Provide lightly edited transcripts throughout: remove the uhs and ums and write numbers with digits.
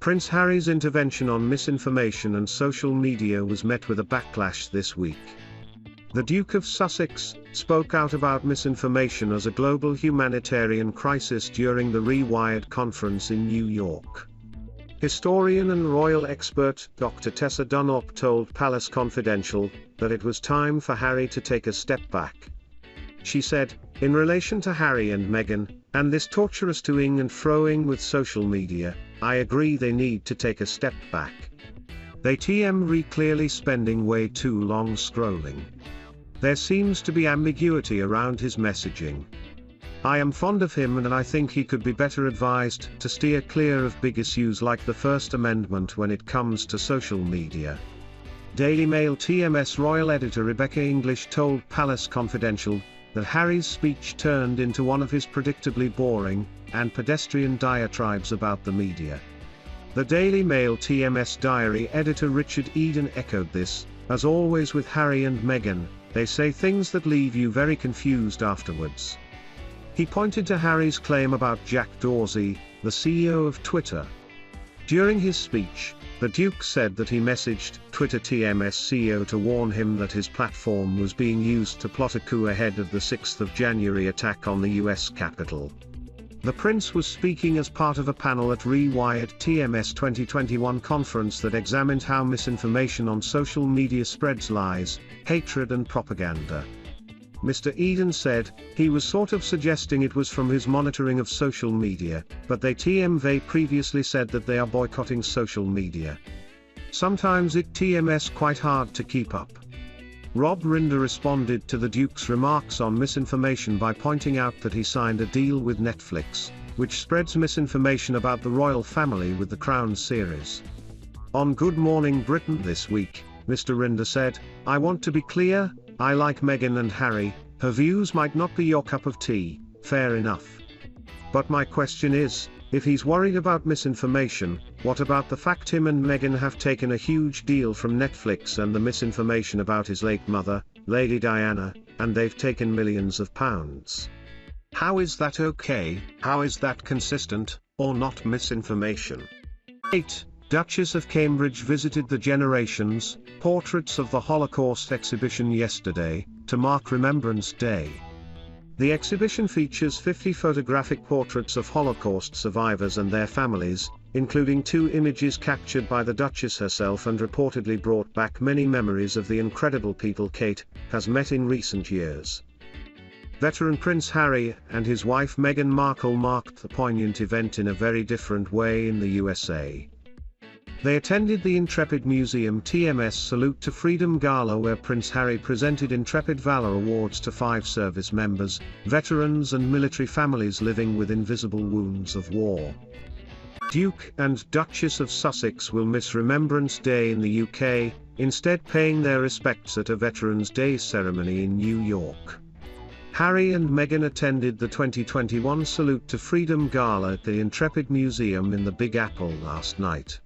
Prince Harry's intervention on misinformation and social media was met with a backlash this week. The Duke of Sussex spoke out about misinformation as a global humanitarian crisis during the Rewired conference in New York. Historian and royal expert Dr. Tessa Dunlop told Palace Confidential that it was time for Harry to take a step back. She said, "In relation to Harry and Meghan, and this torturous toing and froing with social media, I agree they need to take a step back. They clearly spending way too long scrolling. There seems to be ambiguity around his messaging. I am fond of him and I think he could be better advised to steer clear of big issues like the First Amendment when it comes to social media." Daily Mail TMS royal editor Rebecca English told Palace Confidential that Harry's speech turned into one of his predictably boring and pedestrian diatribes about the media. The Daily Mail TMS diary editor Richard Eden echoed this, "As always with Harry and Meghan, they say things that leave you very confused afterwards." He pointed to Harry's claim about Jack Dorsey, the CEO of Twitter. During his speech, the Duke said that he messaged Twitter TMS CEO to warn him that his platform was being used to plot a coup ahead of the 6th of January attack on the US Capitol. The Prince was speaking as part of a panel at Rewired TMS 2021 conference that examined how misinformation on social media spreads lies, hatred and propaganda. Mr. Eden said, he was sort of suggesting it was from his monitoring of social media, but they previously said that they are boycotting social media. Sometimes it TMS quite hard to keep up. Rob Rinder responded to the Duke's remarks on misinformation by pointing out that he signed a deal with Netflix, which spreads misinformation about the royal family with the Crown series. On Good Morning Britain this week, Mr. Rinder said, "I want to be clear, I like Meghan and Harry, her views might not be your cup of tea, fair enough. But my question is, if he's worried about misinformation, what about the fact him and Meghan have taken a huge deal from Netflix and the misinformation about his late mother, Lady Diana, and they've taken millions of pounds? How is that okay? How is that consistent, or not misinformation?" 8. Duchess of Cambridge visited the Generations, Portraits of the Holocaust exhibition yesterday, to mark Remembrance Day. The exhibition features 50 photographic portraits of Holocaust survivors and their families, including 2 images captured by the Duchess herself and reportedly brought back many memories of the incredible people Kate has met in recent years. Veteran Prince Harry and his wife Meghan Markle marked the poignant event in a very different way in the USA. They attended the Intrepid Museum TMS Salute to Freedom Gala where Prince Harry presented Intrepid Valor Awards to 5 service members, veterans and military families living with invisible wounds of war. Duke and Duchess of Sussex will miss Remembrance Day in the UK, instead paying their respects at a Veterans' Day ceremony in New York. Harry and Meghan attended the 2021 Salute to Freedom Gala at the Intrepid Museum in the Big Apple last night.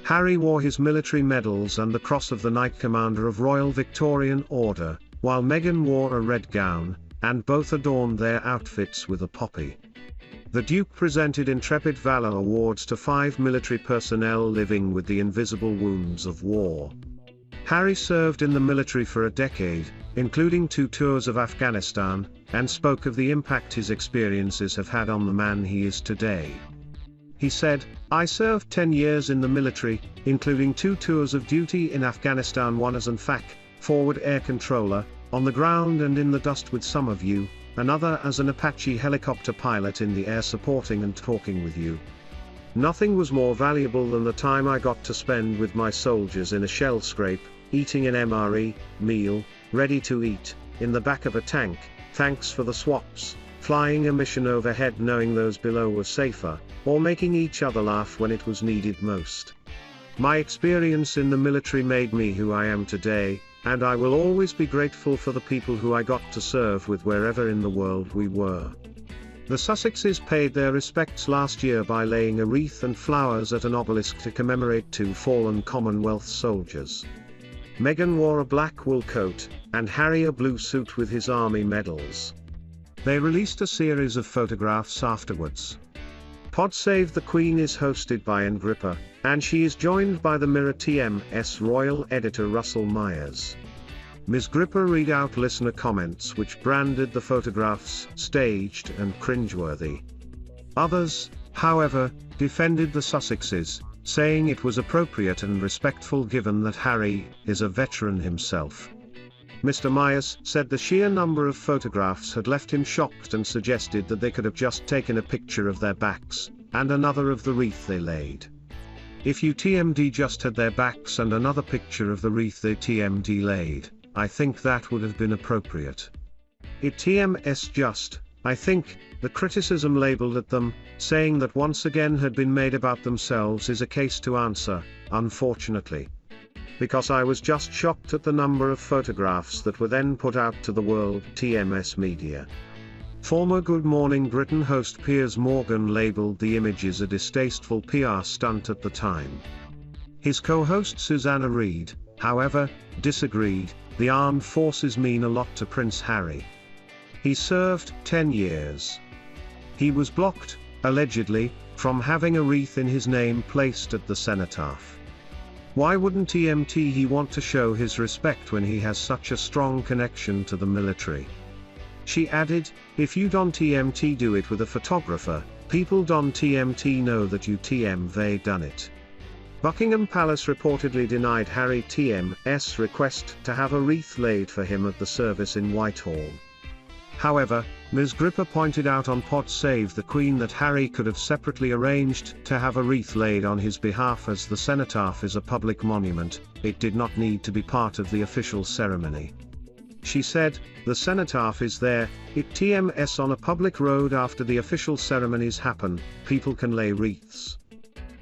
Harry wore his military medals and the Cross of the Knight Commander of Royal Victorian Order, while Meghan wore a red gown, and both adorned their outfits with a poppy. The Duke presented Intrepid Valor Awards to 5 military personnel living with the invisible wounds of war. Harry served in the military for a decade, including 2 tours of Afghanistan, and spoke of the impact his experiences have had on the man he is today. He said, "I served 10 years in the military, including 2 tours of duty in Afghanistan, one as an FAC, forward air controller, on the ground and in the dust with some of you, another as an Apache helicopter pilot in the air supporting and talking with you. Nothing was more valuable than the time I got to spend with my soldiers in a shell scrape, eating an MRE meal, ready to eat, in the back of a tank, thanks for the swaps, flying a mission overhead knowing those below were safer, or making each other laugh when it was needed most. My experience in the military made me who I am today, and I will always be grateful for the people who I got to serve with wherever in the world we were." The Sussexes paid their respects last year by laying a wreath and flowers at an obelisk to commemorate 2 fallen Commonwealth soldiers. Meghan wore a black wool coat, and Harry a blue suit with his army medals. They released a series of photographs afterwards. Pod Save the Queen is hosted by Agrippa, and she is joined by the Mirror TMS royal editor Russell Myers. Ms. Gripper read out listener comments which branded the photographs staged and cringeworthy. Others, however, defended the Sussexes, saying it was appropriate and respectful given that Harry is a veteran himself. Mr. Myers said the sheer number of photographs had left him shocked and suggested that they could have just taken a picture of their backs, and another of the wreath they laid. If you TMD just had their backs and another picture of the wreath they TMD laid, I think that would have been appropriate. It TMS just, I think, the criticism labeled at them, saying that once again had been made about themselves is a case to answer, unfortunately. Because I was just shocked at the number of photographs that were then put out to the world TMS media. Former Good Morning Britain host Piers Morgan labelled the images a distasteful PR stunt at the time. His co-host Susanna Reid, however, disagreed. The armed forces mean a lot to Prince Harry. He served 10 years. He was blocked, allegedly, from having a wreath in his name placed at the cenotaph. Why wouldn't he want to show his respect when he has such a strong connection to the military? She added, if you don't TMT do it with a photographer, people don't TMT know that you TM done it. Buckingham Palace reportedly denied Harry TM's request to have a wreath laid for him at the service in Whitehall. However, Ms. Gripper pointed out on Pod Save the Queen that Harry could have separately arranged to have a wreath laid on his behalf as the cenotaph is a public monument, it did not need to be part of the official ceremony. She said, the cenotaph is there, it TMS on a public road after the official ceremonies happen, people can lay wreaths.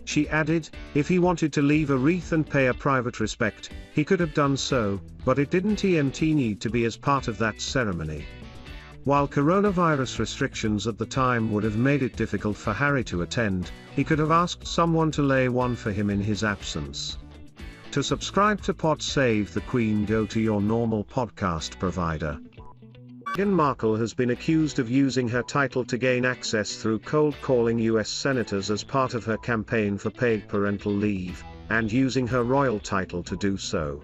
She added, if he wanted to leave a wreath and pay a private respect, he could have done so, but it didn't TMT need to be as part of that ceremony. While coronavirus restrictions at the time would have made it difficult for Harry to attend, he could have asked someone to lay one for him in his absence. To subscribe to Pod Save the Queen, go to your normal podcast provider. Meghan Markle has been accused of using her title to gain access through cold calling US senators as part of her campaign for paid parental leave, and using her royal title to do so.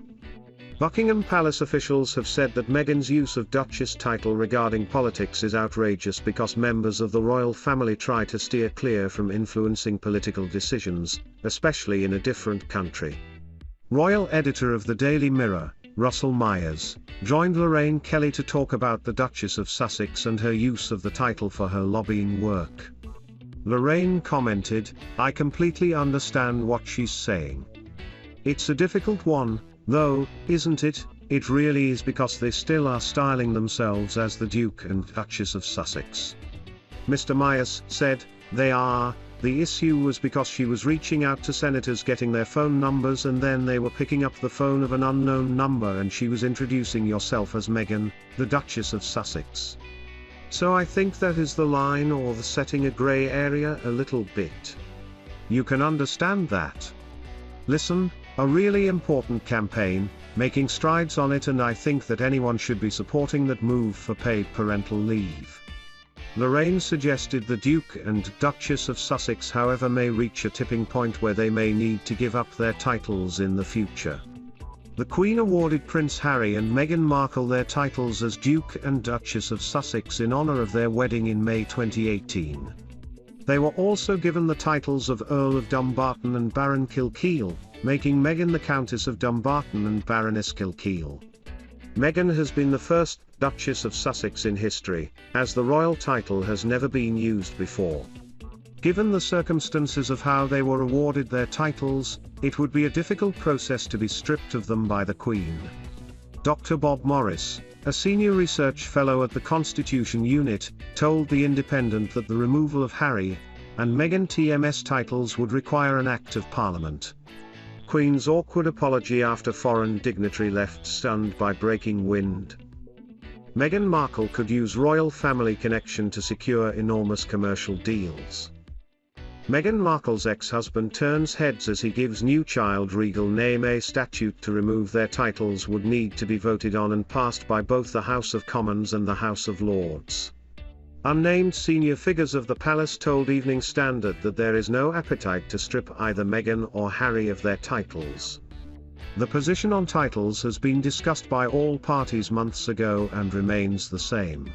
Buckingham Palace officials have said that Meghan's use of Duchess title regarding politics is outrageous because members of the royal family try to steer clear from influencing political decisions, especially in a different country. Royal editor of the Daily Mirror, Russell Myers, joined Lorraine Kelly to talk about the Duchess of Sussex and her use of the title for her lobbying work. Lorraine commented, I completely understand what she's saying. It's a difficult one, though, isn't it? It really is, because they still are styling themselves as the Duke and Duchess of Sussex. Mr. Myers said, they are. The issue was because she was reaching out to senators getting their phone numbers and then they were picking up the phone of an unknown number and she was introducing yourself as Meghan, the Duchess of Sussex. So I think that is the line or the setting a grey area a little bit. You can understand that. Listen, a really important campaign, making strides on it, and I think that anyone should be supporting that move for paid parental leave. Lorraine suggested the Duke and Duchess of Sussex, however, may reach a tipping point where they may need to give up their titles in the future. The Queen awarded Prince Harry and Meghan Markle their titles as Duke and Duchess of Sussex in honour of their wedding in May 2018. They were also given the titles of Earl of Dumbarton and Baron Kilkeel, making Meghan the Countess of Dumbarton and Baroness Kilkeel. Meghan has been the first Duchess of Sussex in history, as the royal title has never been used before. Given the circumstances of how they were awarded their titles, it would be a difficult process to be stripped of them by the Queen. Dr. Bob Morris, a senior research fellow at the Constitution Unit, told The Independent that the removal of Harry and Meghan TMS titles would require an Act of Parliament. Queen's awkward apology after foreign dignitary left stunned by breaking wind. Meghan Markle could use royal family connection to secure enormous commercial deals. Meghan Markle's ex-husband turns heads as he gives new child regal name. A statute to remove their titles would need to be voted on and passed by both the House of Commons and the House of Lords. Unnamed senior figures of the palace told Evening Standard that there is no appetite to strip either Meghan or Harry of their titles. The position on titles has been discussed by all parties months ago and remains the same.